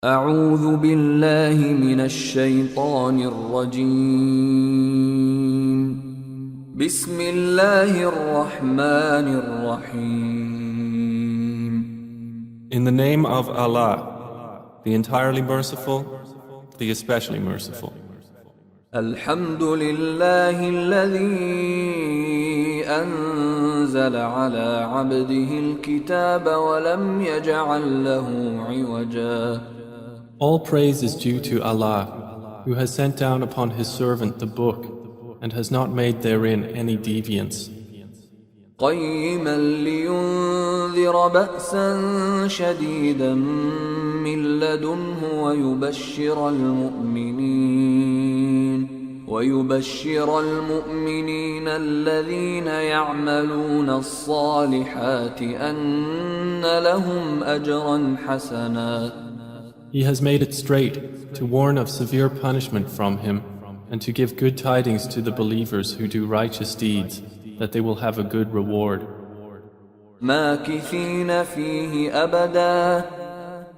أعوذ بالله من الشيطان الرجيم بسم الله الرحمن الرحيم In the name of Allah, the entirely merciful, the especially merciful. الحمد لله الذي أنزل على عبده الكتاب ولم يجعل له عوجا. All praise is due to Allah, who has sent down upon His servant the book and has not made therein any deviance. قيما لينذر بأسا شديدا من لدنه ويبشر المؤمنين الذين يعملون الصالحات أن لهم أجرا حسنا. He has made it straight to warn of severe punishment from Him and to give good tidings to the believers who do righteous deeds, that they will have a good reward. ماكثين فيه أبدا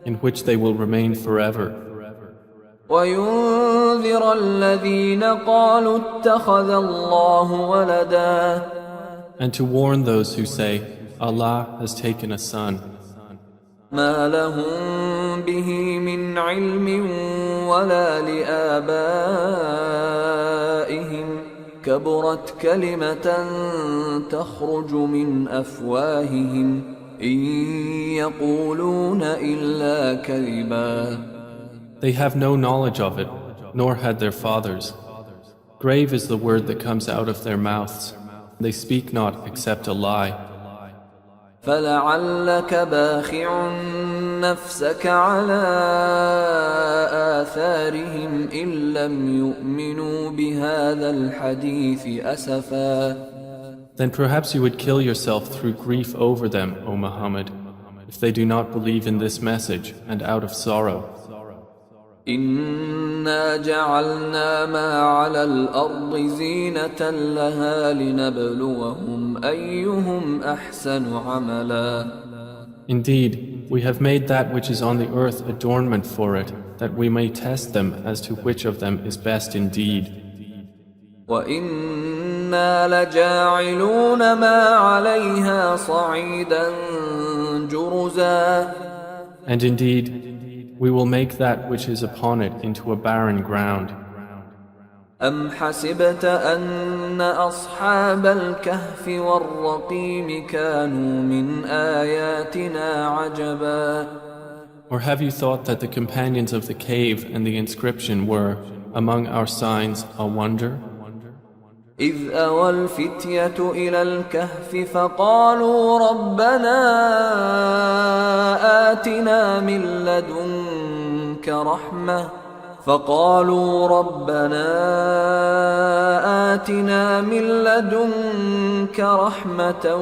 In which they will remain forever. وينذر الذين قالوا اتخذ الله ولدا. And to warn those who say, Allah has taken a son. ما لهم به من علم ولا لآبائهم كبرت كلمة تخرج من أفواههم إن يقولون إلا كذبا. They have no knowledge of it, nor had their fathers. Grave is the word that comes out of their mouths. They speak not except a lie. فلعلك باخع نفسك على آثارهم إن لم يؤمنوا بهذا الحديث أسفا. Then perhaps you would kill yourself through grief over them, O Muhammad, if they do not believe in this message and out of sorrow. إنا جعلنا ما على الأرض زينة لها لنبلوهم أيهم أحسن عملا. Indeed, we have made that which is on the earth adornment for it, that we may test them as to which of them is best indeed. وإنا لجاعلون ما عليها صعيدا جرزا. And indeed, we will make that which is upon it into a barren ground. أم حسبت أن أصحاب الكهف والرقيم كانوا من آياتنا عجبا. Or have you thought that the companions of the cave and the inscription were, among our signs, a wonder? إذ أوى الفتية إلى الكهف فقالوا ربنا آتنا من لدنك رحمة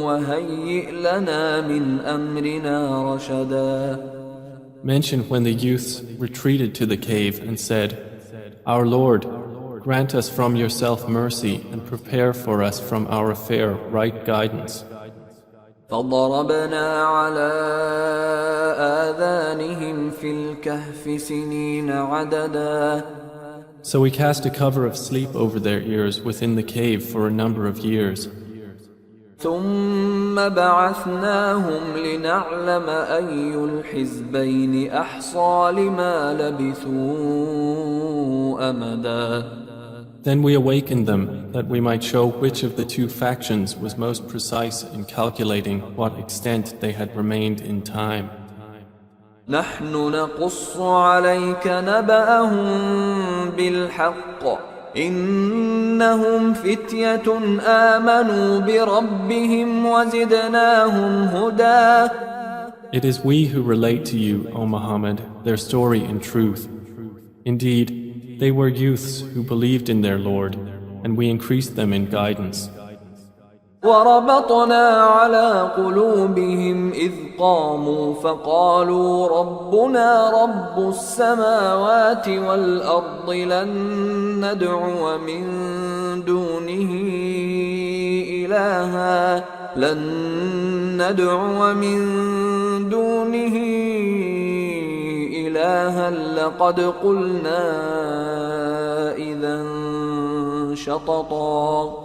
وهيئ لنا من أمرنا رشدا. Mention when the youths retreated to the cave and said, Our Lord, grant us from yourself mercy and prepare for us from our affair right guidance. فضربنا على آذانهم في الكهف سنين عددا. So we cast a cover of sleep over their ears within the cave for a number of years. ثم بعثناهم لنعلم أي الحزبين أحصى لما لبثوا أمدا. Then we awakened them, that we might show which of the two factions was most precise in calculating what extent they had remained in time. نحن نقص عليك نبأهم بالحق إنهم فتية آمنوا بربهم وزدناهم هدى. It is we who relate to you, O Muhammad, their story in truth. Indeed, they were youths who believed in their Lord, and we increased them in guidance. وربطنا على قلوبهم إذ قاموا فقالوا ربنا رب السماوات والأرض لن ندعو من دونه إلها لن ندعو من دونه إلها لقد قلنا إذا شططا.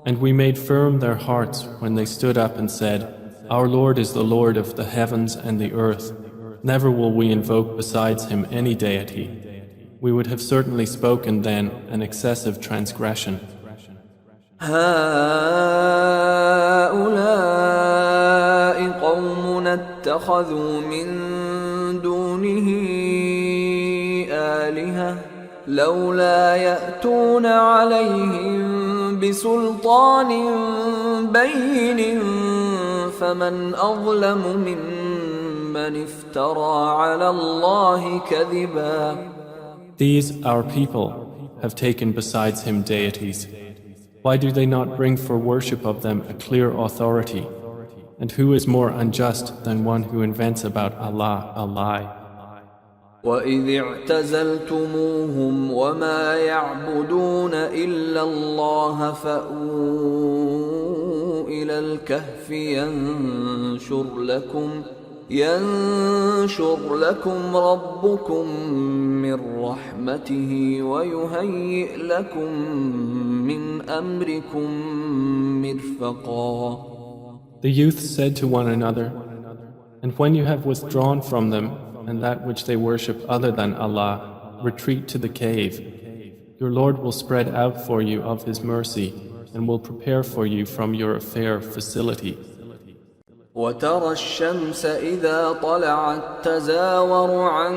And we made firm their hearts when they stood up and said, Our Lord is the Lord of the heavens and the earth. Never will we invoke besides him any deity. We would have certainly spoken then an excessive transgression. هؤلاء قومنا اتخذوا من دونه آلهة لولا يأتون عليهم بسلطان بين فمن أظلم ممن افترى على الله كذبا. These, our people, have taken besides him deities. Why do they not bring for worship of them a clear authority? And who is more unjust than one who invents about Allah a lie? وَإِذِ اعْتَزَلْتُمُوهُمْ وَمَا يَعْبُدُونَ إِلَّا اللَّهَ فَأْوُوا إِلَى الْكَهْفِ ينشر لكم ربكم من رحمته ويهيئ لكم من أمركم مرفقا. The youth said to one another, And when you have withdrawn from them and that which they worship other than Allah, retreat to the cave. Your Lord will spread out for you of His mercy and will prepare for you from your affair facility. وترى الشمس إذا طلعت تزاور عن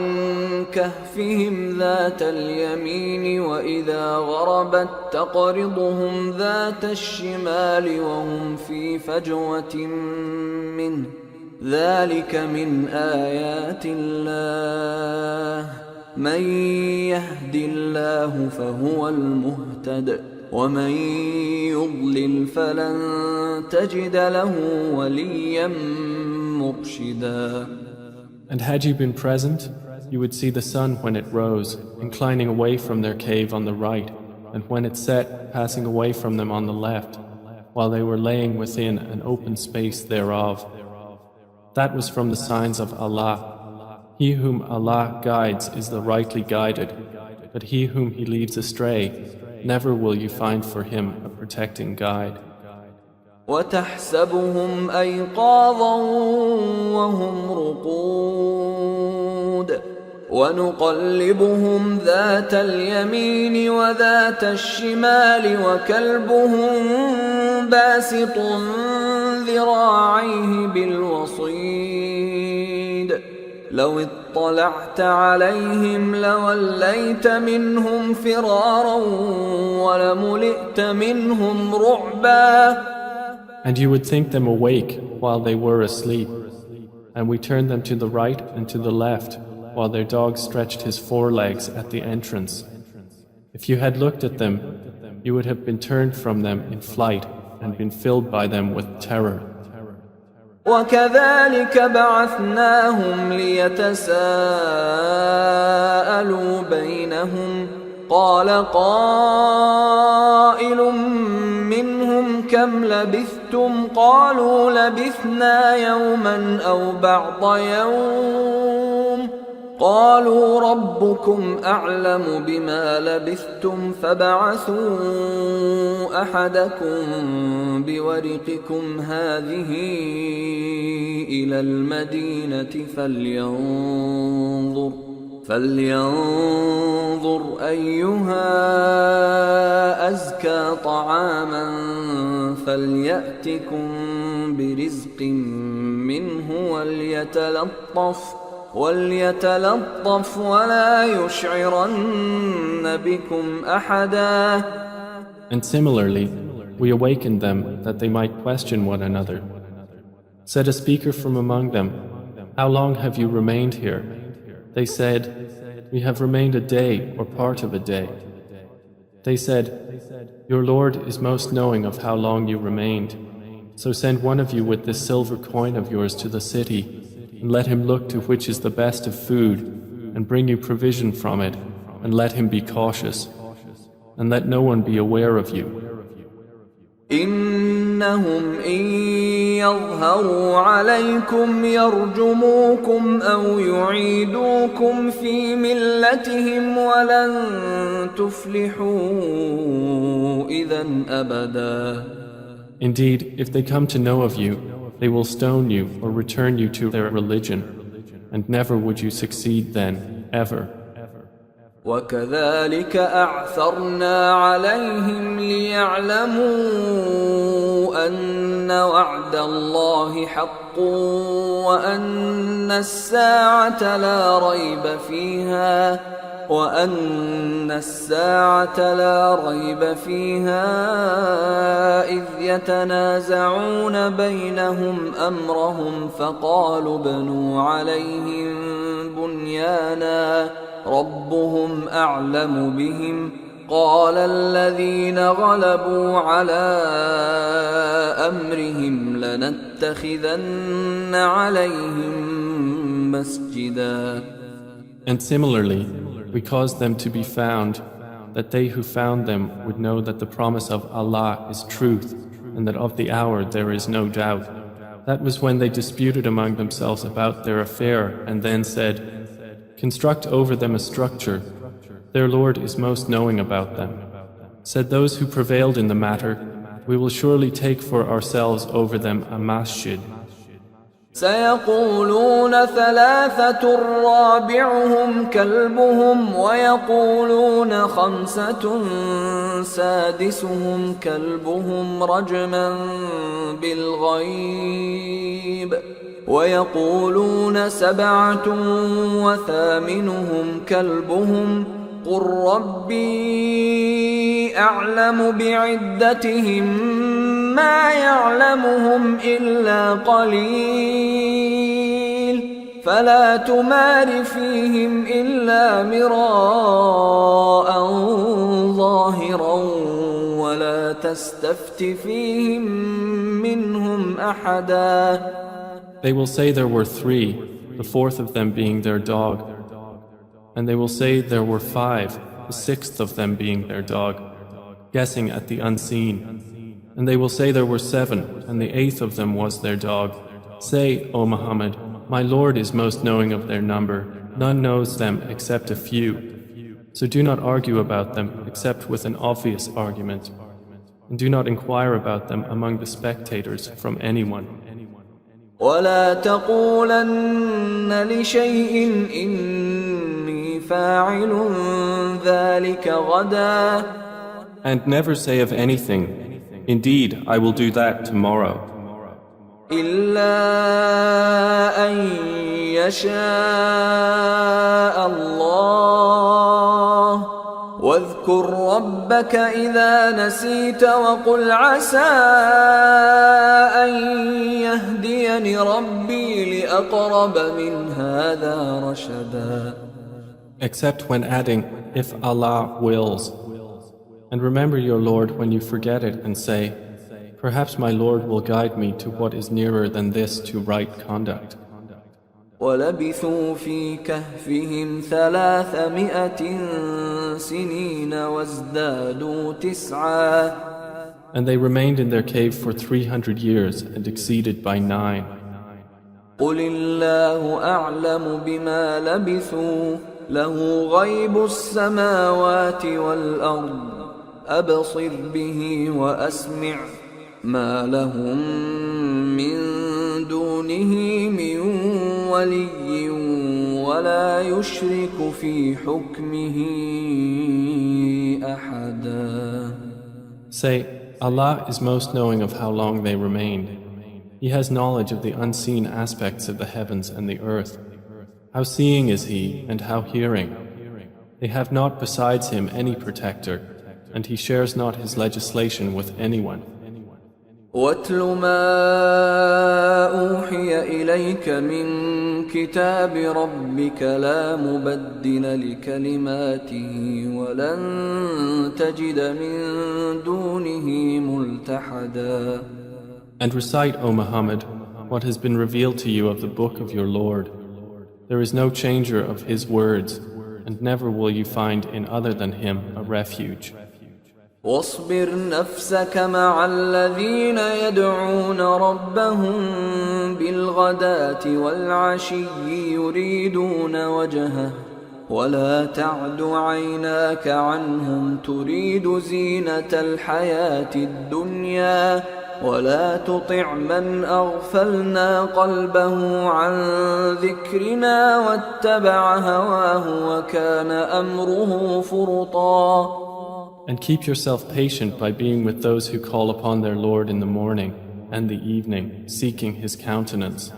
كهفهم ذات اليمين وإذا غربت تقرضهم ذات الشمال وهم في فجوة منه ذلك من آيات الله من يهد الله فهو المهتد ومن يضلل فلن تجد له وليا مرشدا. And had you been present, you would see the sun when it rose, inclining away from their cave on the right, and when it set, passing away from them on the left, while they were laying within an open space thereof. That was from the signs of Allah. He whom Allah guides is the rightly guided, but he whom He leads astray, never will you find for him a protecting guide. وتحسبهم أيقاظا وهم رقود ونقلبهم ذات اليمين وذات الشمال وكلبهم باسط ذراعيه بالوصيد لو اطلعت عليهم لوليت منهم فرارا ولملئت منهم رعبا. And you would think them awake while they were asleep, and we turned them to the right and to the left while their dog stretched his forelegs at the entrance. If you had looked at them, you would have been turned from them in flight and been filled by them with terror. وكذلك بعثناهم ليتساءلوا بينهم قال قائل منهم كم لبثتم قالوا لبثنا يوما أو بعض يوم قالوا ربكم أعلم بما لبثتم فابعثوا أحدكم بورقكم هذه إلى المدينة فلينظر أيها أزكى طعاما فليأتكم برزق منه وليتلطف ولا يشعرن بكم أحدا. And similarly, we awakened them that they might question one another. Said a speaker from among them, How long have you remained here? They said, We have remained a day or part of a day. They said, Your Lord is most knowing of how long you remained. So send one of you with this silver coin of yours to the city, and let him look to which is the best of food, and bring you provision from it, and let him be cautious, and let no one be aware of you. إنهم إن يظهروا عليكم يرجموكم أو يعيدوكم في ملتهم ولن تفلحوا إذا أبدا. Indeed, if they come to know of you, they will stone you or return you to their religion, and never would you succeed then, ever. وكذلك أعثرنا عليهم ليعلموا أن وعد الله حق وأن الساعة لا ريب فيها إذ يتنازعون بينهم أمرهم فقالوا ابنوا عليهم بنيانا ربهم أعلم بهم قال الذين غلبوا على أمرهم لنتخذن عليهم مسجدا. And similarly, we caused them to be found, that they who found them would know that the promise of Allah is truth, and that of the hour there is no doubt. That was when they disputed among themselves about their affair, and then said, construct over them a structure. Their Lord is most knowing about them. Said those who prevailed in the matter, we will surely take for ourselves over them a masjid. سيقولون ثلاثة رابعهم كلبهم ويقولون خمسة سادسهم كلبهم رجما بالغيب ويقولون سبعة وثامنهم كلبهم قل ربي أعلم بعدتهم ما يعلمهم إلا قليل فلا تمار فيهم إلا مراء ظاهرا ولا تستفت فيهم منهم أحدا. They will say there were three, the fourth of them being their dog. And they will say there were five, the sixth of them being their dog, guessing at the unseen. And they will say there were seven, and the eighth of them was their dog. Say, O Muhammad, my Lord is most knowing of their number. None knows them except a few. So do not argue about them except with an obvious argument. And do not inquire about them among the spectators from anyone. ولا تقولن لشيء إني فاعل ذلك غدا. And never say of anything, indeed, I will do that tomorrow. إلا أن يشاء الله واذكر ربك إذا نسيت وقل عسى أن يهديني ربي لأقرب من هذا رشدا. Except when adding, if Allah wills. And remember your Lord when you forget it and say, perhaps my Lord will guide me to what is nearer than this to right conduct. ولبثوا في كهفهم 300 سنين وازدادوا 9. And they remained in their cave for 300 years and exceeded by 9. قل الله أعلم بما لبثوا له غيب السماوات والأرض أبصر به وأسمع ما لهم من دونه من ولي ولا يشرك في حكمه أحدا. Say, Allah is most knowing of how long they remained. He has knowledge of the unseen aspects of the heavens and the earth. How seeing is He and how hearing. They have not besides Him any protector, and He shares not His legislation with anyone. وَاتْلُ مَا أُوحِيَ إِلَيْكَ مِنْ كِتَابِ رَبِّكَ لَا مُبَدِّلَ لِكَلِمَاتِهِ وَلَنْ تَجِدَ مِنْ دُونِهِ مُلْتَحَدًا. And recite, O Muhammad, what has been revealed to you of the book of your Lord. There is no changer of His words, and never will you find in other than Him a refuge. واصبر نفسك مع الذين يدعون ربهم بالغداة والعشي يريدون وجهه ولا تعد عيناك عنهم تريد زينة الحياة الدنيا ولا تطع من أغفلنا قلبه عن ذكرنا واتبع هواه وكان أمره فرطا. And keep yourself patient by being with those who call upon their Lord in the morning and the evening, seeking His countenance.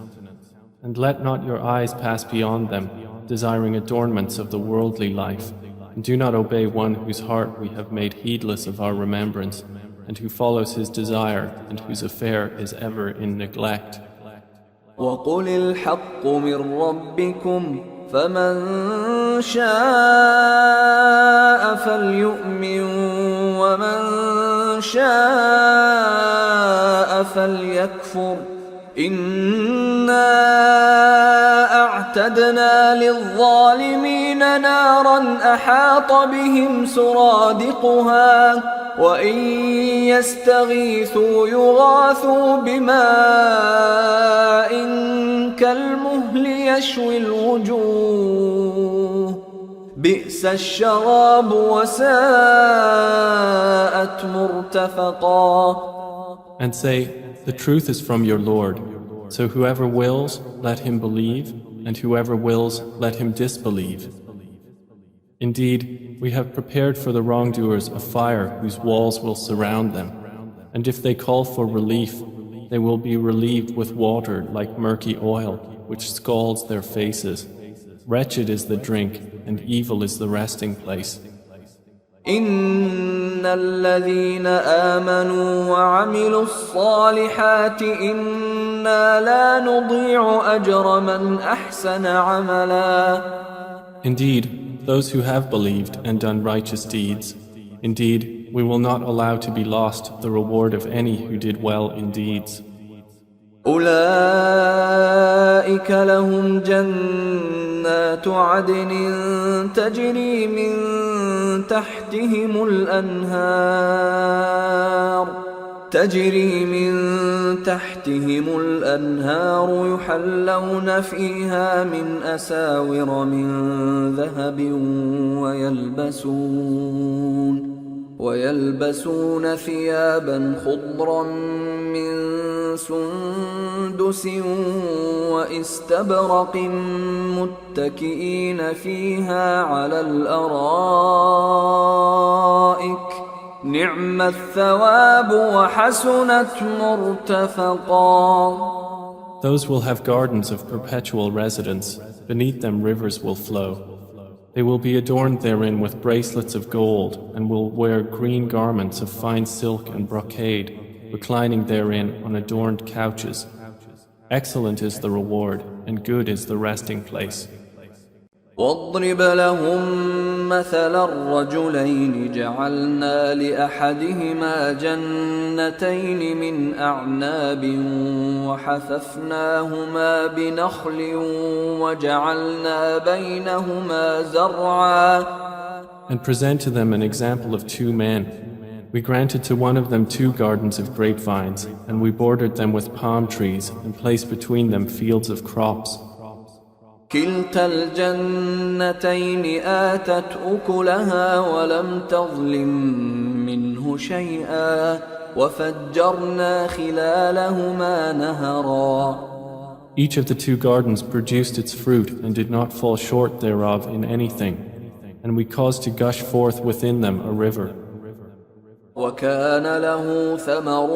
And let not your eyes pass beyond them, desiring adornments of the worldly life. And do not obey one whose heart we have made heedless of our remembrance, and who follows his desire, and whose affair is ever in neglect. وَقُلِ الْحَقُّ مِنْ رَبِّكُمْ فَمَنْ شَاءَ فَلْيُؤْمِنْ وَمَنْ شَاءَ فَلْيَكْفُرْ إِنَّا أَعْتَدْنَا لِلظَّالِمِينَ نَارًا أَحَاطَ بِهِمْ سُرَادِقُهَا وَإِنْ يَسْتَغِيثُوا يُغَاثُوا بِمَاءٍ كَالْمُهْلِ يَشْوِي الْوُجُوهَ بِئْسَ الشَّرَابُ وَسَاءَتْ مُرْتَفَقًا. And say, the truth is from your Lord. So whoever wills, let him believe, and whoever wills, let him disbelieve. Indeed, we have prepared for the wrongdoers a fire whose walls will surround them, and if they call for relief, they will be relieved with water like murky oil, which scalds their faces. Wretched is the drink, and evil is the resting place. إن الذين آمنوا وعملوا الصالحات إنا لا نضيع أجر من أحسن عملا. Indeed, those who have believed and done righteous deeds, indeed, we will not allow to be lost the reward of any who did well in deeds. أولئك لهم جنات عدن تجري من تحتهم الأنهار يحلون فيها من أساور من ذهب ويلبسون ثيابا خضرا من سندس واستبرق متكئين فيها على الأرائك نعم الثواب وحسنت مرتفقا. Those will have gardens of perpetual residence. Beneath them rivers will flow. They will be adorned therein with bracelets of gold and will wear green garments of fine silk and brocade, reclining therein on adorned couches. Excellent is the reward and good is the resting place. واضرب لهم مثل الرجلين جعلنا لأحدهما جنتين من أعناب وحففناهما بنخل وجعلنا بينهما زرعا. And present to them an example of two men. We granted to one of them 2 gardens of grapevines, and we bordered them with palm trees and placed between them fields of crops. كلتا الجنتين آتت أكلها ولم تظلم منه شيئا وفجرنا خلالهما نهرا. Each of the 2 gardens produced its fruit and did not fall short thereof in anything, and we caused to gush forth within them a river. وكان له ثمر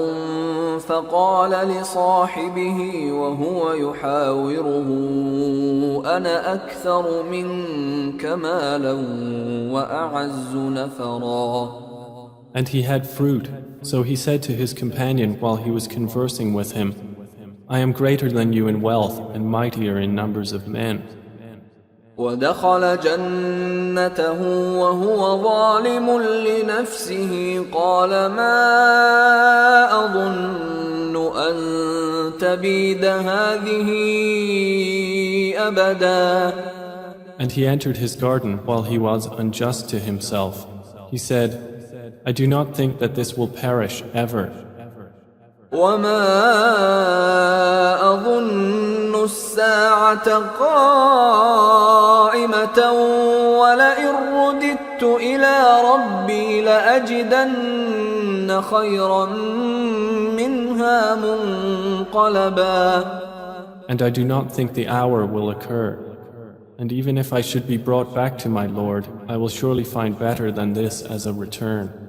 فقال لصاحبه وهو يحاوره أنا أكثر منك مالا وأعز نفرا. And he had fruit, so he said to his companion while he was conversing with him, I am greater than you in wealth and mightier in numbers of men. ودخل جنته وهو ظالم لنفسه قال ما أظن أن تبيد هذه أبدا. And he entered his garden while he was unjust to himself. He said, I do not think that this will perish ever. وما أظن الساعة قائمة ولئن رددت إلى ربي لأجدن خيرا منها منقلبا. And I do not think the hour will occur. And even if I should be brought back to my Lord, I will surely find better than this as a return.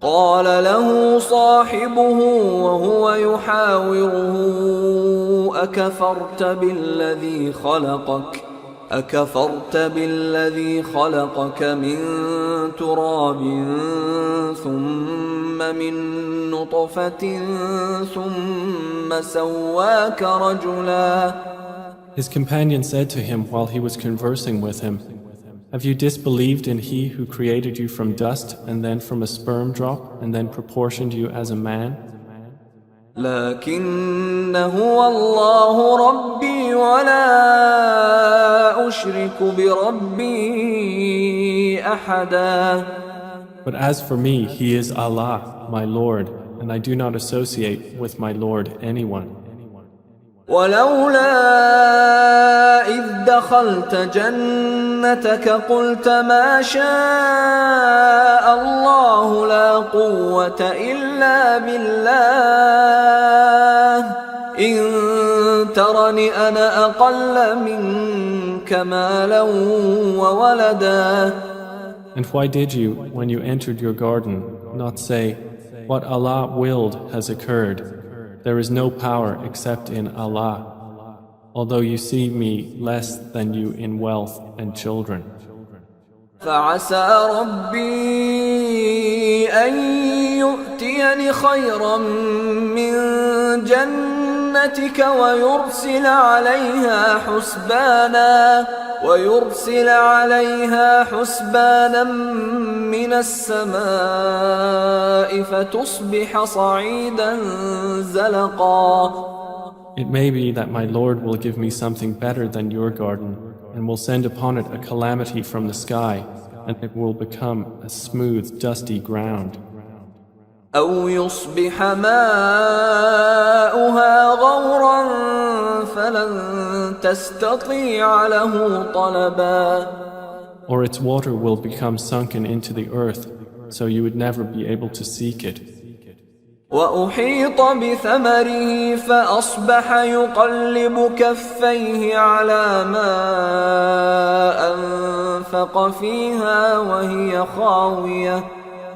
قال له صاحبه وهو يحاوره أكفرت بالذي خلقك من تراب ثم من نطفة ثم سواك رجلا. His companion said to him while he was conversing with him, have you disbelieved in He who created you from dust and then from a sperm drop and then proportioned you as a man? لكن هو الله ربي ولا أشرك بربي أحدا. But as for me, He is Allah, my Lord, and I do not associate with my Lord anyone. ولولا إذ دخلت جنتك قلت ما شاء الله لا قوة إلا بالله إن ترني أنا أقل منك مالا وولدا. And why did you, when you entered your garden, not say, what Allah willed has occurred? There is no power except in Allah, although you see me less than you in wealth and children. فعسى ربي أن يؤتيني خيرا من جنتك ويرسل عليها حسبانا من السماء فتصبح صعيدا زلقا. It may be that my Lord will give me something better than your garden and will send upon it a calamity from the sky, and it will become a smooth, dusty ground. أو يصبح ماؤها غورا فلن تستطيع له طلبا. Or its water will become sunken into the earth, so you would never be able to seek it. وأحيط بثمره فأصبح يقلب كفيه على ما أنفق فيها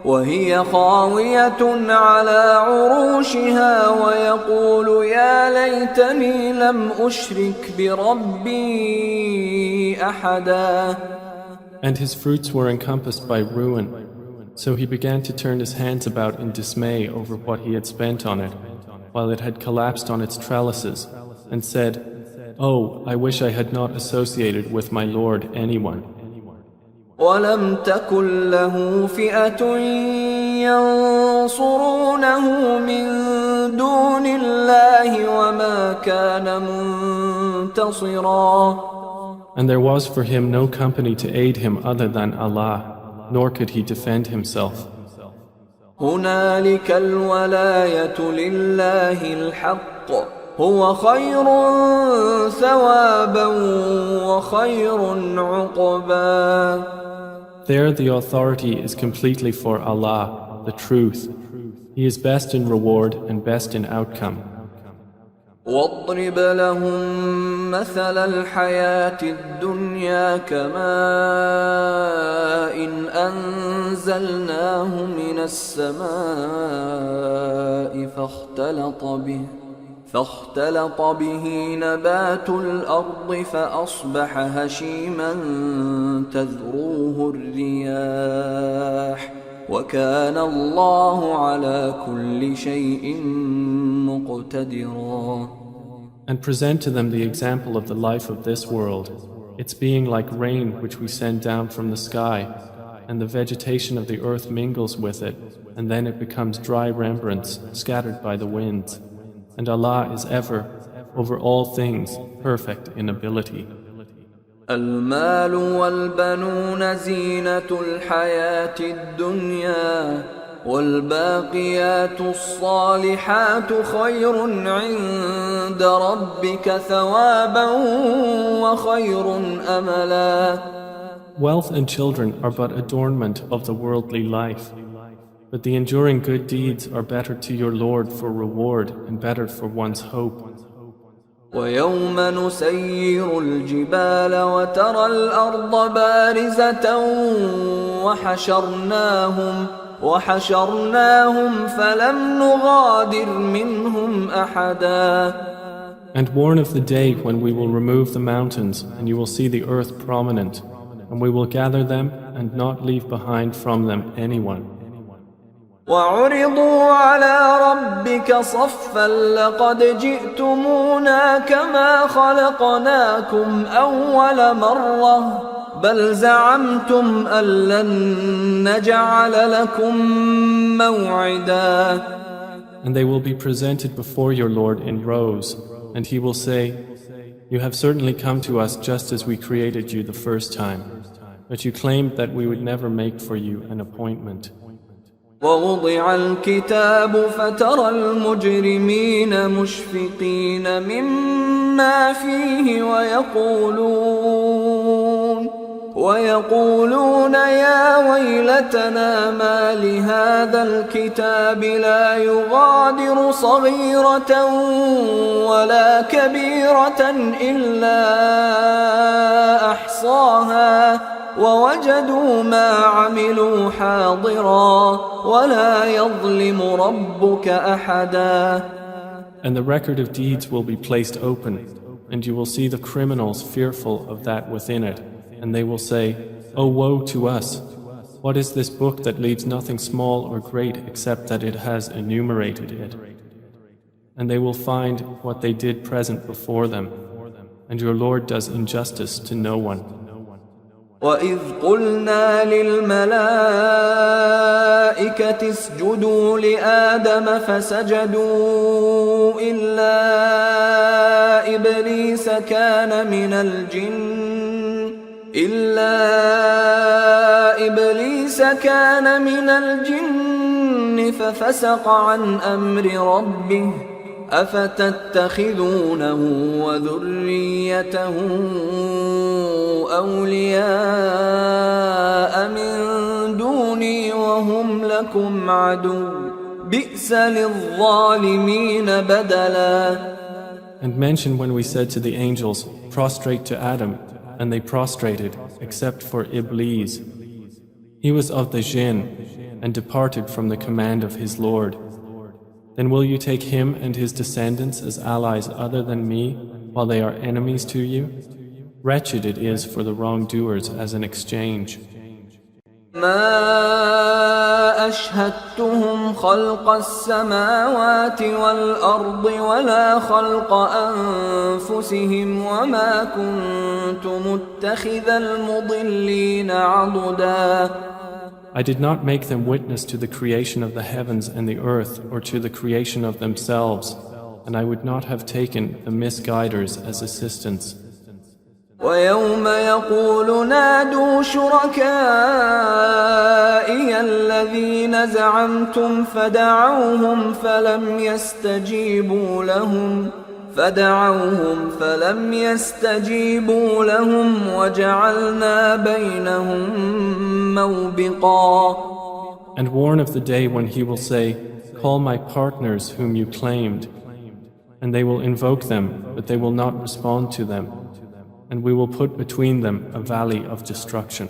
وهي خاوية على عروشها ويقول يا ليتني لم أشرك بربي أحدا. And his fruits were encompassed by ruin, so he began to turn his hands about in dismay over what he had spent on it, while it had collapsed on its trellises, and said, "Oh, I wish I had not associated with my Lord anyone." ولم تكن له فئة ينصرونه من دون الله وما كان منتصرا. And there was for him no company to aid him other than Allah, nor could he defend himself. هنالك الولاية لله الحق هو خير ثوابا وخير عقبا. There the authority is completely for Allah, the truth. He is best in reward and best in outcome. واضرب لهم مثل الحياة الدنيا كماء أنزلناه من السماء فاختلط به نبات الأرض فأصبح هشيما تذروه الرياح وكان الله على كل شيء مقتدرا. And present to them the example of the life of this world, its being like rain which we send down from the sky, and the vegetation of the earth mingles with it, and then it becomes dry rembrandts scattered by the winds. And Allah is ever, over all things, perfect in ability. المال والبنون زينة الحياة الدنيا والباقيات الصالحات خير عند ربك ثوابا وخير أملا. Wealth and children are but adornment of the worldly life, but the enduring good deeds are better to your Lord for reward and better for one's hope. ويوم نسير الجبال وترى الأرض بارزة وحشرناهم فلم نغادر منهم أحدا. And warn of the day when we will remove the mountains and you will see the earth prominent, and we will gather them and not leave behind from them anyone. وعرضوا على ربك صفا لقد جئتمونا كما خلقناكم أول مرة بل زعمتم أن لن نجعل لكم موعدا. And they will be presented before your Lord in rows, and he will say, You have certainly come to us just as we created you the first time, but you claimed that we would never make for you an appointment. ووضع الكتاب فترى المجرمين مشفقين مما فيه ويقولون يا ويلتنا ما لهذا الكتاب لا يغادر صغيرة ولا كبيرة إلا أحصاها ووجدوا ما عملوا حاضرا ولا يظلم ربك أحدا. And the record of deeds will be placed open, and you will see the criminals fearful of that within it, and they will say, Oh, woe to us! What is this book that leaves nothing small or great except that it has enumerated it? And they will find what they did present before them, and your Lord does injustice to no one. وَإِذْ قُلْنَا لِلْمَلَائِكَةِ اسْجُدُوا لِآدَمَ فَسَجَدُوا إِلَّا إِبْلِيسَ كَانَ مِنَ الْجِنِّ فَفَسَقَ عَنْ أَمْرِ رَبِّهِ أَفَتَتَّخِذُونَهُ وَذُرِّيَّتَهُ أولياء من دوني وهم لكم عدو بئس للظالمين بدلا. And mention when we said to the angels, Prostrate to Adam, and they prostrated, except for Iblis. He was of the jinn, and departed from the command of his Lord. Then will you take him and his descendants as allies other than me, while they are enemies to you? Wretched it is for the wrongdoers as an exchange. ما أشهدتهم خلق السماوات والأرض ولا خلق أنفسهم وما كنت متخذ المضلين عضدا. I did not make them witness to the creation of the heavens and the earth or to the creation of themselves, and I would not have taken the misguiders as assistants. ويوم يقول نادوا شركائي الذين زعمتم فدعوهم فلم يستجيبوا لهم وجعلنا بينهم موبقا. And warn of the day when he will say, Call my partners whom you claimed, and they will invoke them, but they will not respond to them. And we will put between them a valley of destruction.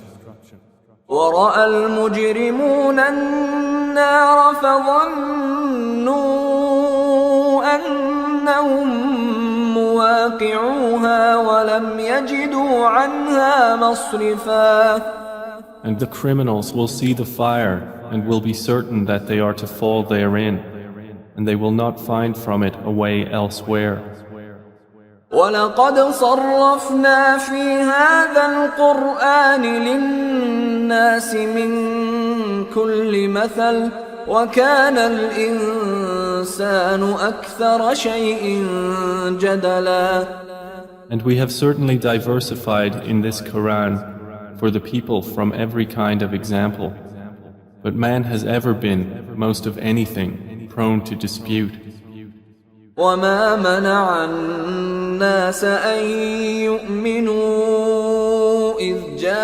ورأى المجرمون النار فظنوا أنهم مواقعوها ولم يجدوا عنها مصرفا. And the criminals will see the fire and will be certain that they are to fall therein, and they will not find from it a way elsewhere. ولقد صرفنا في هذا القرآن للناس من كل مثل وكان الإنسان أكثر شيء جدلا. And we have certainly diversified in this Quran for the people from every kind of example. But man has ever been, most of anything, prone to dispute. وما منع الناس أن يؤمنوا إذ جاءهم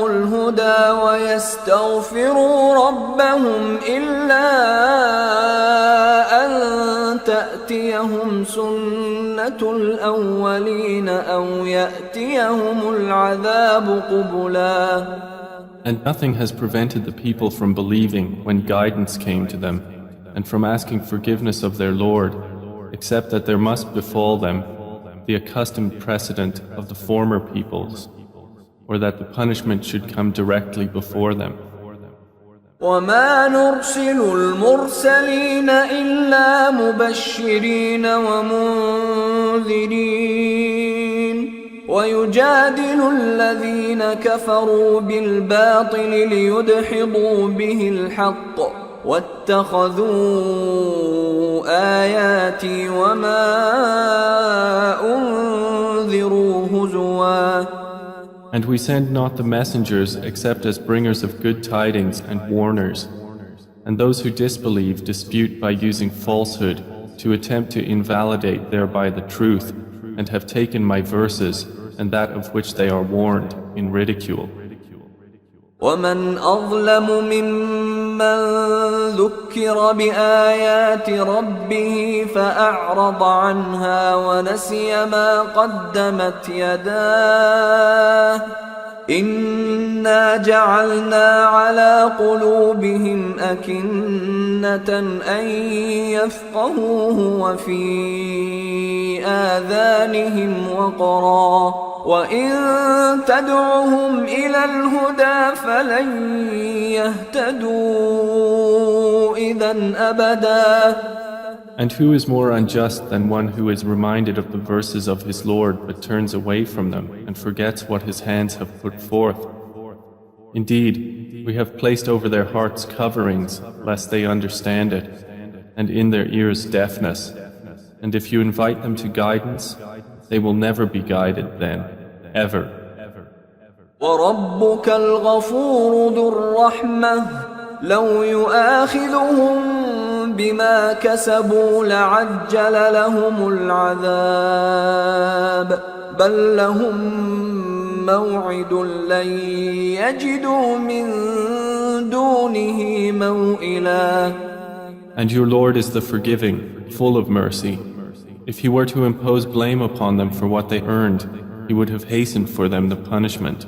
الهدى ويستغفروا ربهم إلا أن تأتيهم سنة الأولين أو يأتيهم العذاب قبلا. And nothing has prevented the people from believing when guidance came to them, and from asking forgiveness of their Lord, except that there must befall them the accustomed precedent of the former peoples, or that the punishment should come directly before them. وما نرسل المرسلين إلا مبشرين ومنذرين ويجادل الذين كفروا بالباطل ليدحضوا به الحق واتخذوا آياتي وما أنذروا هزوا. And we send not the messengers except as bringers of good tidings and warners. And those who disbelieve dispute by using falsehood to attempt to invalidate thereby the truth, and have taken my verses and that of which they are warned in ridicule. ومن أظلم ممن ذكر بآيات ربه فأعرض عنها ونسي ما قدمت يداه إنا جعلنا على قلوبهم أكنة أن يفقهوه وفي آذانهم وقرا وإن تدعهم إلى الهدى فلن يهتدوا إذا أبدا. And who is more unjust than one who is reminded of the verses of his Lord but turns away from them and forgets what his hands have put forth? Indeed, we have placed over their hearts coverings lest they understand it, and in their ears deafness. And if you invite them to guidance, they will never be guided then, ever. وَرَبُّكَ الْغَفُورُ ذُو الرَّحْمَةِ لَوْ يُؤَاخِذُهُم بما كسبوا لعجل لهم العذاب بل لهم موعد لن يجدوا من دونه موئلا. And your Lord is the forgiving, full of mercy. If he were to impose blame upon them for what they earned, he would have hastened for them the punishment.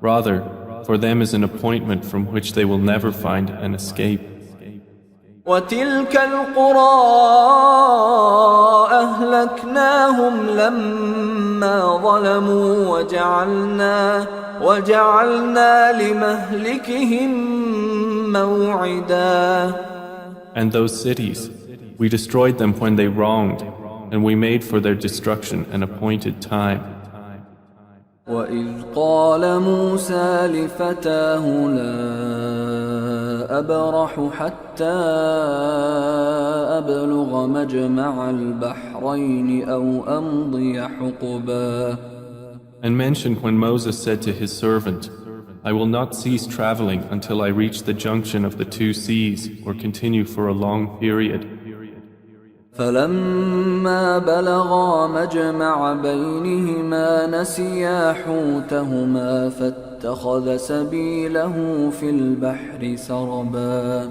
Rather, for them is an appointment from which they will never find an escape. وتلك القرى أهلكناهم لما ظلموا وجعلنا لمهلكهم موعدا. And those cities, we destroyed them when they wronged, and we made for their destruction an appointed time. وإذ قال موسى لفتاه لا أبرح حتى أبلغ مجمع البحرين أو أمضي حقبا. And mentioned when Moses said to his servant, I will not cease traveling until I reach the junction of the two seas or continue for a long period. فلما بلغا مجمع بينهما نسيا حوتهما فاتخذ سبيله في البحر سربا.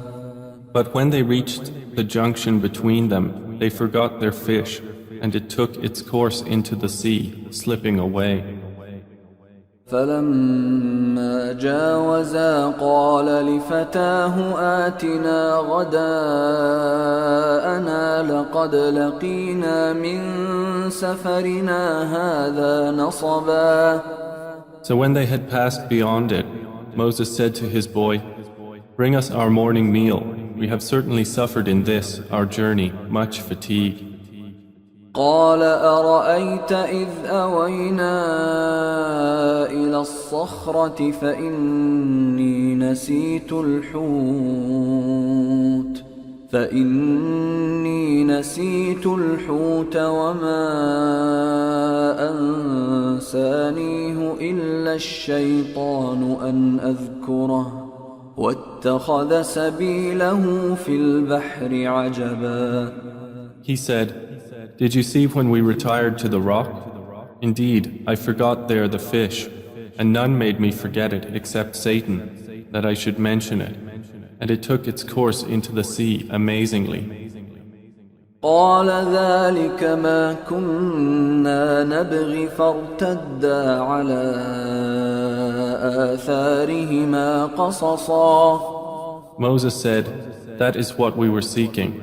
But when they reached the junction between them, they forgot their fish, and it took its course into the sea, slipping away. فلما جاوزا قال لفتاه آتنا غداءنا لقد لقينا من سفرنا هذا نصبا. So when they had passed beyond it, Moses said to his boy, Bring us our morning meal. We have certainly suffered in this, our journey, much fatigue. قال أرأيت إذ أوينا إلى الصخرة فإني نسيت الحوت فإني نسيت الحوت وما أنسانيه إلا الشيطان أن أذكره واتخذ سبيله في البحر عجبا. He said, "Did you see when we retired to the rock? Indeed, I forgot there the fish, and none made me forget it except Satan, that I should mention it. And it took its course into the sea amazingly." قال ذلك ما كنا نبغي فارتدا على آثارهما قصصا. Moses said, "That is what we were seeking."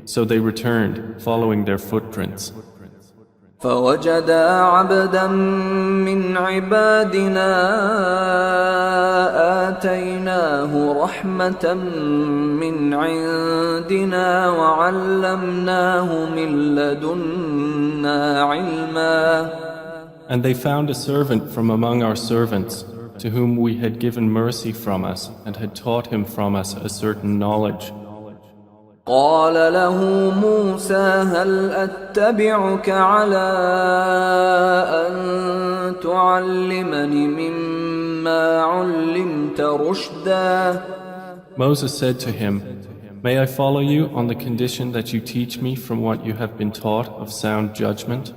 So they returned, following their footprints. فوجدا عبدا من عبادنا آتيناه رحمة من عندنا وعلمناه من لدنا علما. And they found a servant from among our servants, to whom we had given mercy from us and had taught him from us a certain knowledge. قال له موسى هل أتبعك على أن تعلمني مما علمت رشدا. Moses said to him, "May I follow you on the condition that you teach me from what you have been taught of sound judgment?"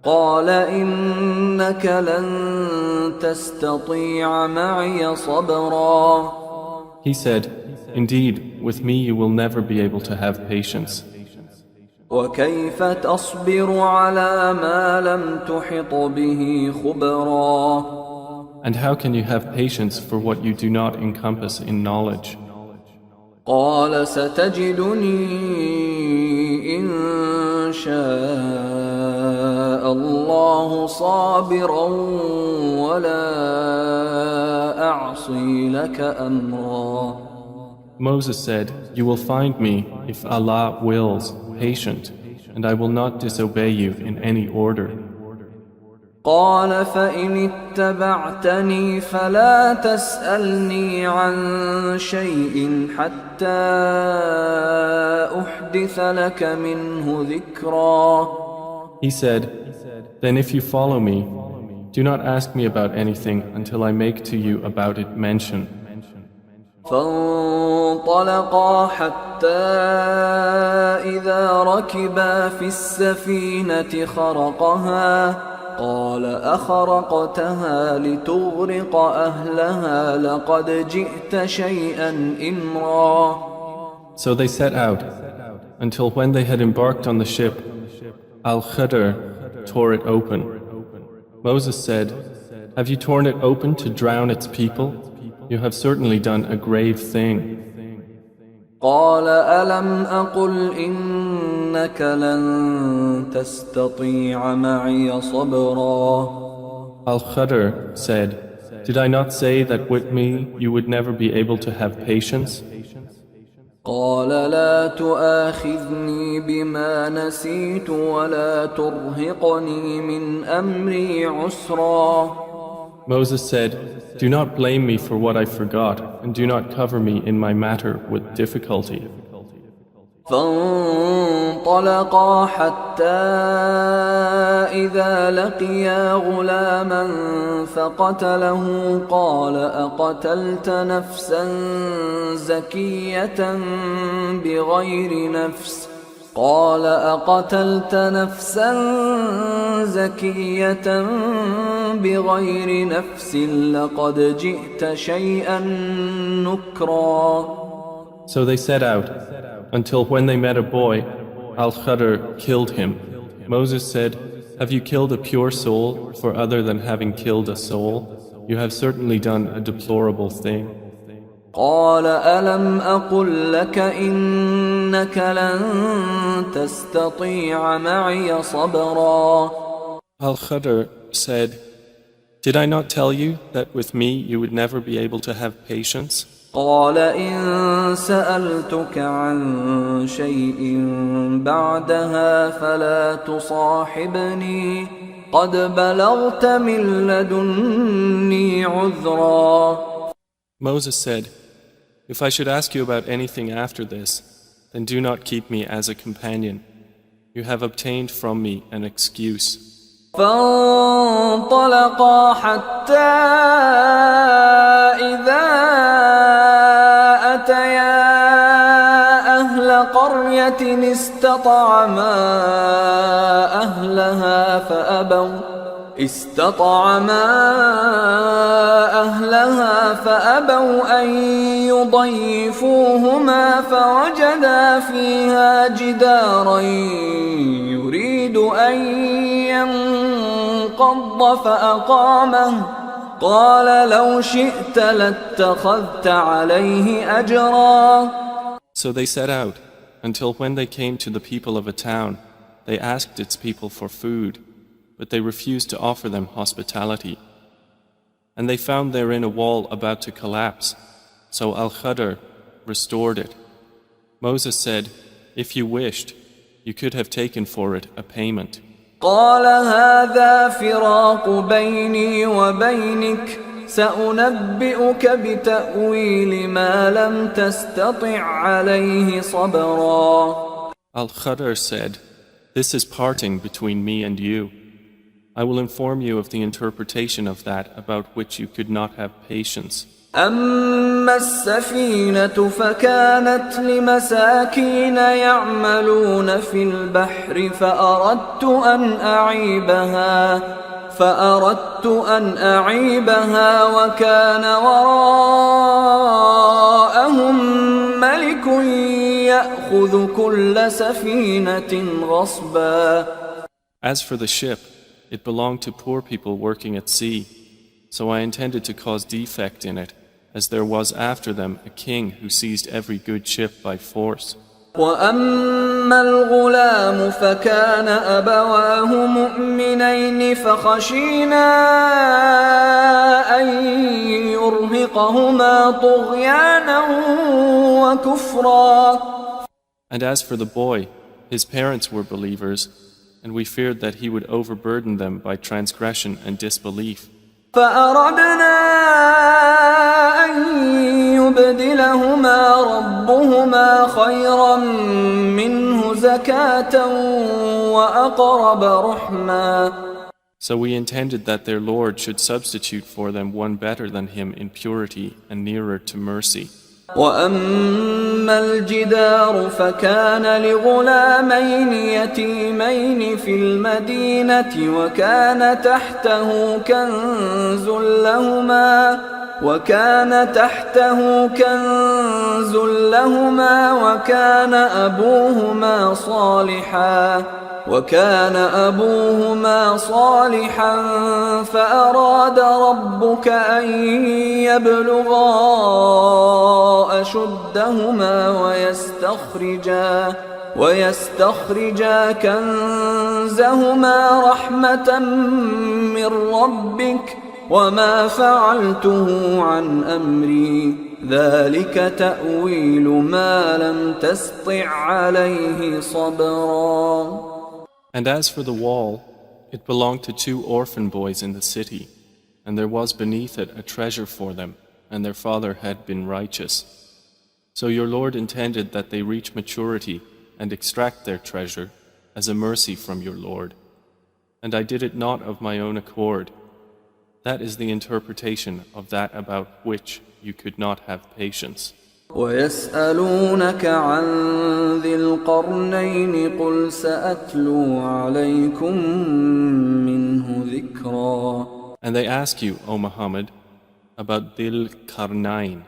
قال إنك لن تستطيع معي صبرا. He said, "Indeed, with me you will never be able to have patience. وكيف تصبر على ما لم تحط به خبرا. And how can you have patience for what you do not encompass in knowledge?" قال ستجدني إن شاء الله صابرا ولا أعصي لك أمرا. Moses said, "You will find me, if Allah wills, patient, and I will not disobey you in any order." قال فإن اتبعتني فلا تسألني عن شيء حتى أحدث لك منه ذكرا. He said, "Then if you follow me, do not ask me about anything until I make to you about it mention." فانطلقا حتى إذا ركبا في السفينة خرقها قال أخرقتها لتغرق أهلها لقد جئت شيئا إمرا. So they set out, until when they had embarked on the ship, Al-Khidr tore it open. Moses said, "Have you torn it open to drown its people? You have certainly done a grave thing." قال ألم أقل إنك لن تستطيع معي صبرا. Al-Khidr said, "Did I not say that with me you would never be able to have patience?" قال لا تؤاخذني بما نسيت ولا ترهقني من أمري عسرا. Moses said, "Do not blame me for what I forgot, and do not cover me in my matter with difficulty." فانطلقا حتى إذا لقيا غلاما فقتله قال أقتلت نفسا زكية بغير نفس قال أقتلت نفسا زكية بغير نفس لقد جئت شيئا نكرا. So they set out, until when they met a boy, Al-Khidr killed him. Moses said, "Have you killed a pure soul for other than having killed a soul? You have certainly done a deplorable thing." قال ألم أقل لك إنك لن تستطيع معي صبرا. Al-Khidr said, "Did I not tell you that with me you would never be able to have patience?" قال إن سألتك عن شيء بعدها فلا تصاحبني قد بلغت من لدني عذرا. Moses said, "If I should ask you about anything after this, then do not keep me as a companion. You have obtained from me an excuse. فانطلقا حتى إذا أتيا أهل قرية استطعما أهلها فأبوا أن يضيفوهما فوجدا فيها جدارا يريد أن ينقض فأقامه قال لو شئت لاتخذت عليه أجرا. So they set out, until when they came to the people of a town, they asked its people for food, but they refused to offer them hospitality. And they found therein a wall about to collapse, so Al-Khidr restored it. Moses said, if you wished, you could have taken for it a payment. قال هذا فراق بيني وبينك سأنبئك بتأويل ما لم تستطع عليه صبرا. Al-Khidr said, this is parting between me and you. I will inform you of the interpretation of that about which you could not have patience. أما السفينة فكانت لمساكين يعملون في البحر فأردت أن أعيبها وكان وراءهم ملك يأخذ كل سفينة غصبا. As for the ship, it belonged to poor people working at sea, so I intended to cause defect in it, as there was after them a king who seized every good ship by force. وأما الغلام فكان أبواه مؤمنين فخشينا أن يرهقهما طغيانا وكفرا. And as for the boy, his parents were believers, and we feared that he would overburden them by transgression and disbelief. فأردنا أن يبدلهما ربهما خيرا منه زكاة وأقرب رحما. So we intended that their Lord should substitute for them one better than him in purity and nearer to mercy. وأما الجدار فكان لغلامين يتيمين في المدينة وكان تحته كنز لهما وكان أبوهما صالحا فأراد ربك أن يبلغا أشدهما ويستخرجا كنزهما رحمة من ربك وما فعلته عن أمري ذلك تأويل ما لم تسطع عليه صبرا. And as for the wall, it belonged to 2 orphan boys in the city, and there was beneath it a treasure for them, and their father had been righteous. So your Lord intended that they reach maturity and extract their treasure as a mercy from your Lord. And I did it not of my own accord. That is the interpretation of that about which you could not have patience. ويسألونك عن ذي القرنين قل سأتلو عليكم منه ذكرا. And they ask you, O Muhammad, about Zul-Qarnain.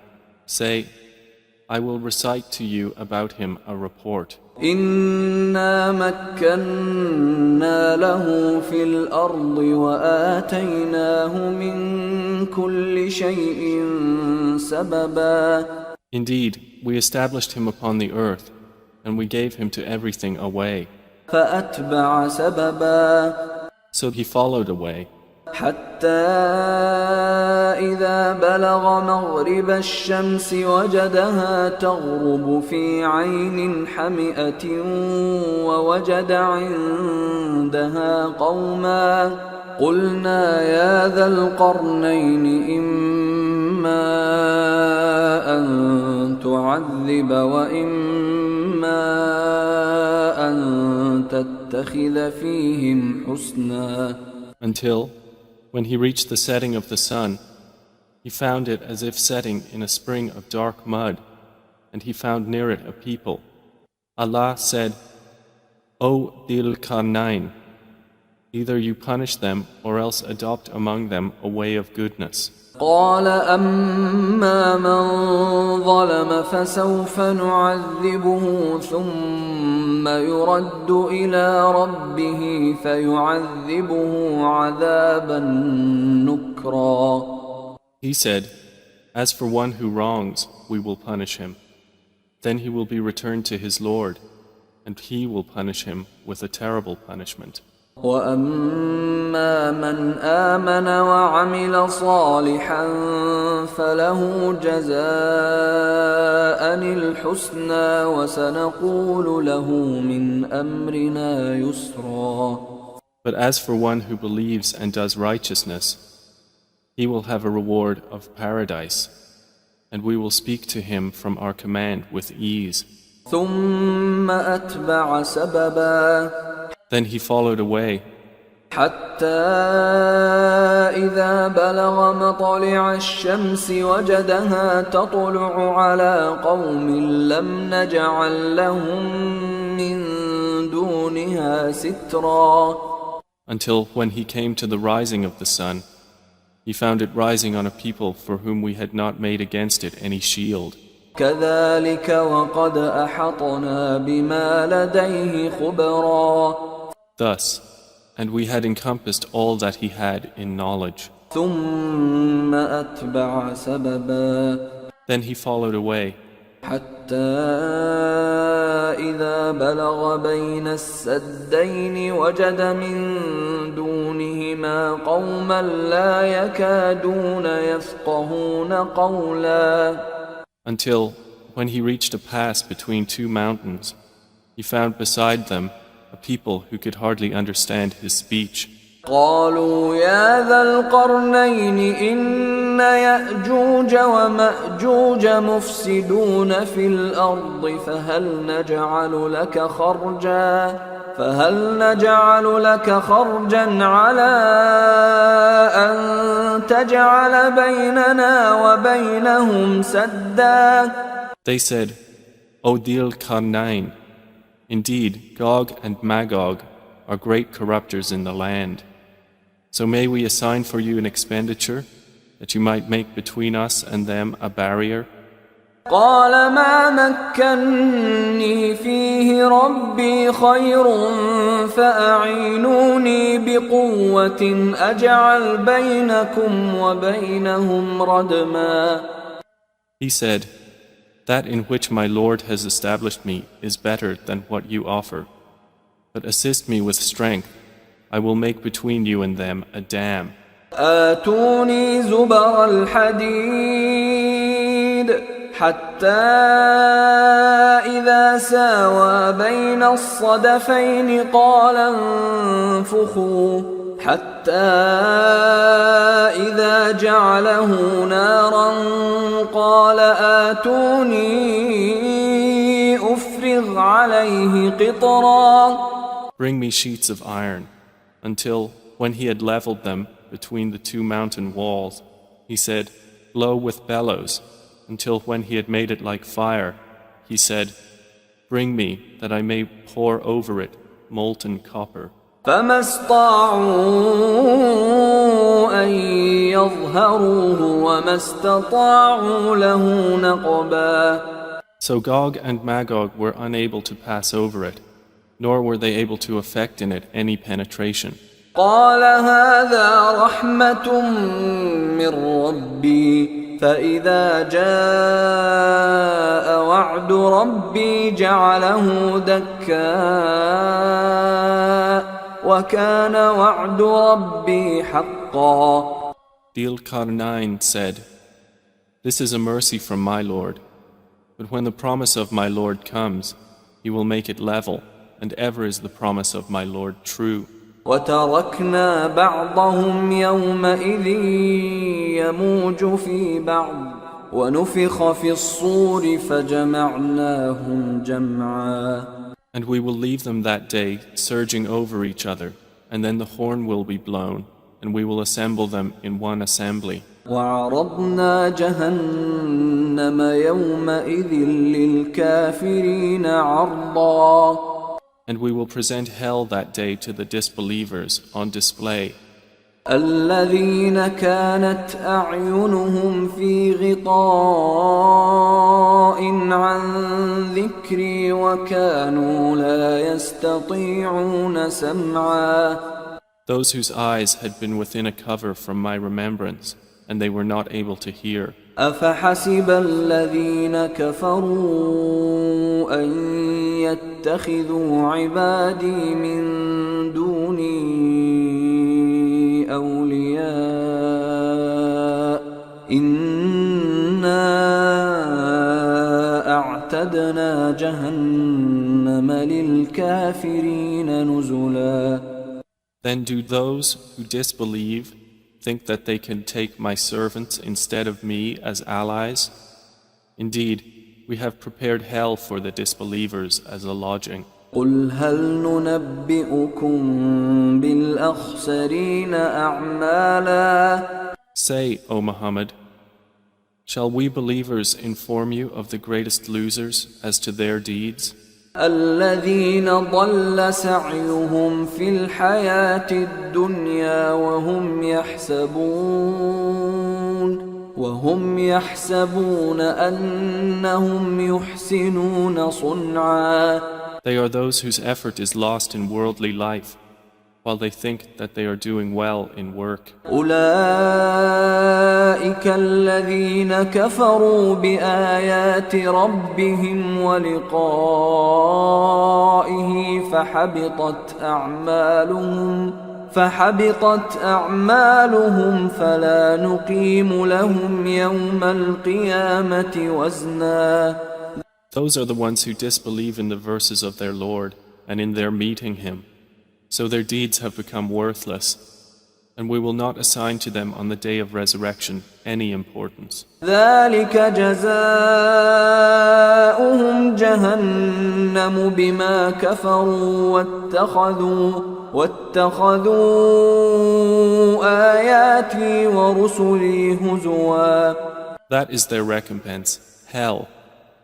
Say, I will recite to you about him a report. إنا مكنا له في الأرض وآتيناه من كل شيء سببا. Indeed, we established him upon the earth, and we gave him to everything a way. فأتبع سببا. So he followed a way. حتى إذا بلغ مغرب الشمس وجدها تغرب في عين حمئة ووجد عندها قوما قلنا يا ذا القرنين إما أن تعذب وإما أن تتخذ فيهم حسنا. Until, when he reached the setting of the sun, he found it as if setting in a spring of dark mud, and he found near it a people. Allah said, O Zul-Qarnain, either you punish them or else adopt among them a way of goodness. قال أما من ظلم فسوف نعذبه ثم يرد إلى ربه فيعذبه عذابا نكرا. He said, As for one who wrongs, we will punish him. Then he will be returned to his Lord, and he will punish him with a terrible punishment. وَأَمَّا مَنْ آمَنَ وَعَمِلَ صَالِحًا فَلَهُ جَزَاءً الْحُسْنَى وَسَنَقُولُ لَهُ مِنْ أَمْرِنَا يُسْرًا. But as for one who believes and does righteousness, he will have a reward of paradise, and we will speak to him from our command with ease. ثُمَّ أَتْبَعَ سَبَبًا. Then he followed away, حتى إذا بلغ مطلع الشمس وجدها تطلع على قوم لم نجعل لهم من دونها سترا. until when he came to the rising of the sun, he found it rising on a people for whom we had not made against it any shield. كذلك وقد أحطنا بما لديه خبرا. Thus, and we had encompassed all that he had in knowledge. ثم أتبع سببا. Then he followed away, حتى إذا بلغ بين السدين وجد من دونهما قوما لا يكادون يفقهون قولا. until when he reached a pass between two mountains, he found beside them a people who could hardly understand his speech. قالوا يا ذا القرنين إن يأجوج ومأجوج مفسدون في الأرض فهل نجعل لك خرجا على أن تجعل بيننا وبينهم سدا. They said, O Zul-Qarnain, indeed Gog and Magog are great corruptors in the land. So may we assign for you an expenditure that you might make between us and them a barrier? قال ما مكني فيه ربي خير فأعينوني بقوة أجعل بينكم وبينهم ردما. He said, That in which my Lord has established me is better than what you offer. But assist me with strength, I will make between you and them a dam. آتوني زبر الحديد حتى إذا ساوى بين الصدفين قال انفخوا حتى إذا جعله نارا قال آتوني أفرغ عليه قطرا. Bring me sheets of iron, until when he had leveled them between the two mountain walls, he said, Blow with bellows, until when he had made it like fire, he said, Bring me that I may pour over it molten copper. فما استطاعوا أن يظهروه وما استطاعوا له نقبا. So Gog and Magog were unable to pass over it, nor were they able to effect in it any penetration. قال هذا رحمة من ربي فإذا جاء وعد ربي جعله دكا وكان وعد ربي حقا. Zul-Qarnain said, This is a mercy from my Lord, but when the promise of my Lord comes, he will make it level, and ever is the promise of my Lord true. وتركنا بعضهم يومئذ يموج في بعض ونفخ في الصور فجمعناهم جمعا. And we will leave them that day surging over each other, and then the horn will be blown, and we will assemble them in one assembly. وعرضنا جهنم يومئذ للكافرين عرضا. And we will present hell that day to the disbelievers on display. الذين كانت أعينهم في غطاء عن ذكري وكانوا لا يستطيعون سمعا. Those whose eyes had been within a cover from my remembrance, and they were not able to hear. أفحسب الذين كفروا أن يتخذوا عبادي من دوني أولياء إنا أعتدنا جهنم للكافرين نزلا. Then do those who disbelieve think that they can take my servants instead of me as allies? Indeed, we have prepared hell for the disbelievers as a lodging. قل هل ننبئكم بالأخسرين أعمالا. Say, O Muhammad, shall we believers inform you of the greatest losers as to their deeds? الذين ضل سعيهم في الحياة الدنيا وهم يحسبون أنهم يحسنون صنعا. They are those whose effort is lost in worldly life, while they think that they are doing well in work. أولئك الذين كفروا بآيات ربهم ولقائه فحبطت أعمالهم فلا نقيم لهم يوم القيامة وزنا. Those are the ones who disbelieve in the verses of their Lord and in their meeting Him. So their deeds have become worthless, and we will not assign to them on the day of resurrection any importance. ذلك جزاؤهم جهنم بما كفروا واتخذوا آياتي ورسلي هزوا. That is their recompense, hell,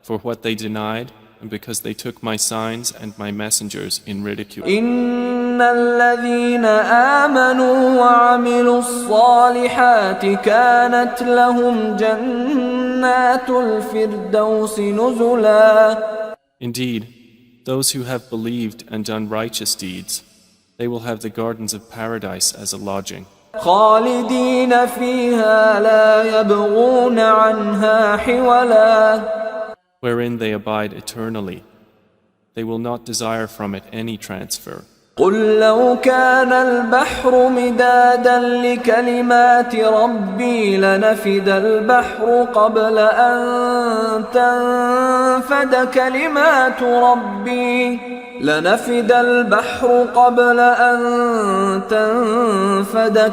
for what they denied and because they took my signs and my messengers in ridicule. إن الذين آمنوا وعملوا الصالحات كانت لهم جنات الفردوس نزلا. Indeed, those who have believed and done righteous deeds, they will have the gardens of paradise as a lodging. خالدين فيها لا يبغون عنها حولا. Wherein they abide eternally. They will not desire from it any transfer. قل لو كان البحر مدادا لكلمات ربي لنفد البحر قبل أن تنفد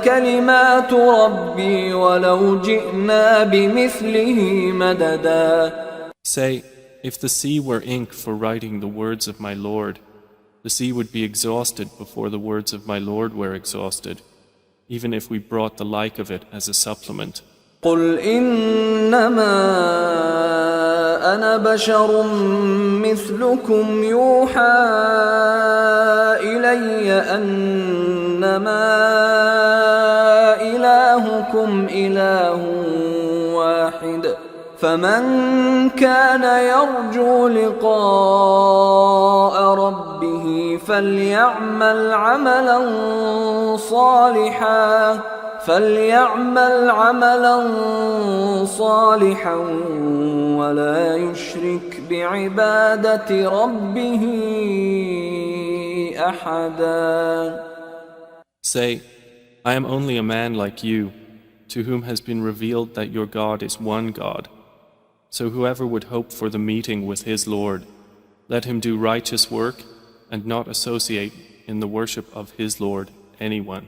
كلمات ربي ولو جئنا بمثله مددا. Say, if the sea were ink for writing the words of my Lord, the sea would be exhausted before the words of my Lord were exhausted, even if we brought the like of it as a supplement. قل إنما أنا بشر مثلكم يوحى إلي أنما إلهكم إله واحد فمن كان يرجو لقاء ربه فليعمل عملا صالحا ولا يشرك بعبادة ربه أحدا. Say, I am only a man like you, to whom has been revealed that your God is one God. So whoever would hope for the meeting with his Lord, let him do righteous work and not associate in the worship of his Lord anyone.